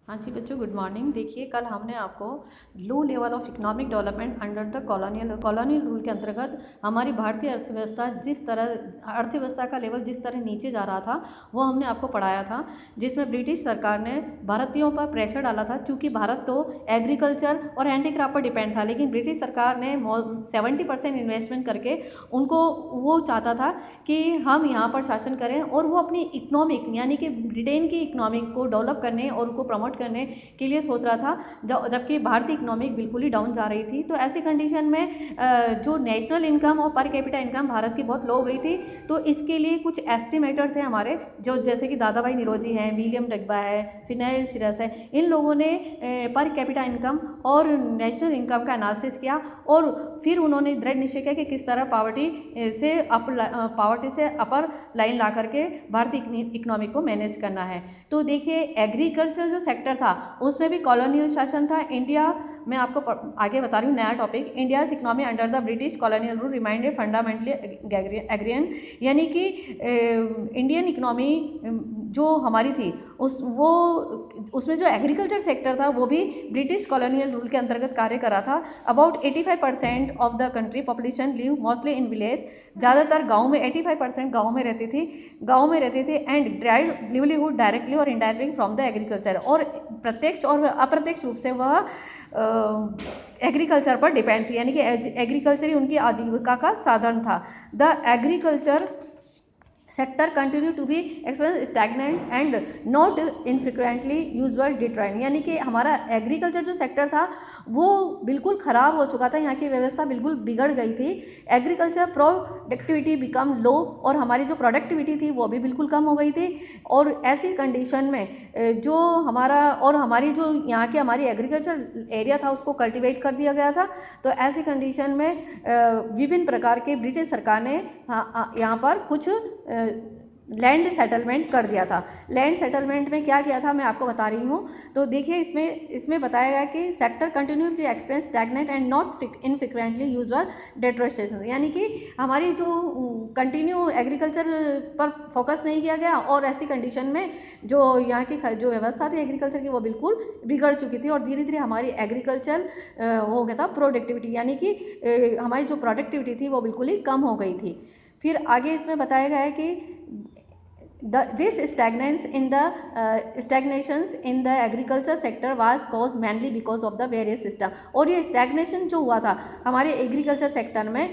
हाँ जी बच्चों, good morning. देखिए, कल हमने आपको low level of economic development under the colonial rule के अंतर्गत हमारी भारतीय अर्थव्यवस्था का लेवल जिस तरह नीचे जा रहा था वो हमने आपको पढ़ाया था, जिसमें ब्रिटिश सरकार ने भारतीयों पर प्रेशर डाला था। चूँकि भारत तो एग्रीकल्चर और हैंडीक्राफ्ट पर डिपेंड था, लेकिन ब्रिटिश सरकार ने 70% इन्वेस्टमेंट करके उनको वो चाहता था कि हम यहाँ पर शासन करें और वो अपनी इकोनॉमिक यानी कि ब्रिटेन की इकोनॉमिक को डेवलप करने और उनको प्रमोट करने के लिए सोच रहा था, जबकि भारतीय इकोनॉमिक बिल्कुल ही डाउन जा रही थी। तो ऐसी कंडीशन में जो नेशनल इनकम और पर कैपिटा इनकम भारत की बहुत लो हो गई थी। तो इसके लिए कुछ एस्टिमेटर थे हमारे, जो जैसे कि दादा भाई निरोजी हैं, विलियम डग्बा है, फिनाइल शिरस है, इन लोगों ने पर कैपिटा इनकम और नेशनल इनकम का एनालिसिस किया और फिर उन्होंने दृढ़ निश्चय किया कि किस तरह पावर्टी से अपर लाइन ला करके भारतीय इकोनॉमिक को मैनेज करना है। तो देखिए, एग्रीकल्चर जो सेक्टर था उसमें भी कॉलोनियल शासन था। इंडिया मैं आपको आगे बता रही हूँ नया topic, India's economy under the British colonial rule remained fundamentally agrarian, यानी कि इंडियन इकोनॉमी जो हमारी थी उसमें जो एग्रीकल्चर सेक्टर था वो भी ब्रिटिश कॉलोनियल रूल के अंतर्गत कार्य कर रहा था। About 85% of the country population live mostly in village, ज़्यादातर गाँव में 85% गाँव में रहती थी एंड ड्राइव लिवलीहुड डायरेक्टली और इनडायरेक्टली फ्रॉम द एग्रीकल्चर, और प्रत्यक्ष और अप्रत्यक्ष रूप से वह एग्रीकल्चर पर डिपेंड थी, यानी कि एग्रीकल्चर ही उनकी आजीविका का साधन था। The agriculture sector continue to be expense stagnant and not infrequently usual deterioration, यानी कि हमारा एग्रीकल्चर जो सेक्टर था वो बिल्कुल ख़राब हो चुका था, यहाँ की व्यवस्था बिल्कुल बिगड़ गई थी। एग्रीकल्चर प्रोडक्टिविटी बिकम लो, और हमारी जो प्रोडक्टिविटी थी वो भी बिल्कुल कम हो गई थी। और ऐसी कंडीशन में जो हमारी जो यहाँ की हमारी एग्रीकल्चर एरिया था उसको कल्टीवेट कर दिया गया था। तो ऐसी कंडीशन में विभिन्न प्रकार के ब्रिटिश सरकार ने यहाँ पर कुछ लैंड सेटलमेंट कर दिया था। लैंड सेटलमेंट में क्या किया था मैं आपको बता रही हूँ। तो देखिए, इसमें बताया गया कि sector continue to expense stagnant and not infrequently usual deterioration, यानी कि हमारी जो कंटिन्यू एग्रीकल्चर पर फोकस नहीं किया गया, और ऐसी कंडीशन में जो यहाँ की जो व्यवस्था थी एग्रीकल्चर की वो बिल्कुल बिगड़ चुकी थी, और धीरे धीरे हमारी एग्रीकल्चर हो गया था प्रोडक्टिविटी, यानी कि हमारी जो प्रोडक्टिविटी थी वो बिल्कुल ही कम हो गई थी। फिर आगे इसमें बताया गया है कि this stagnations in the agriculture sector was caused mainly because of the various system, और ये stagnation जो हुआ था हमारे एग्रीकल्चर सेक्टर में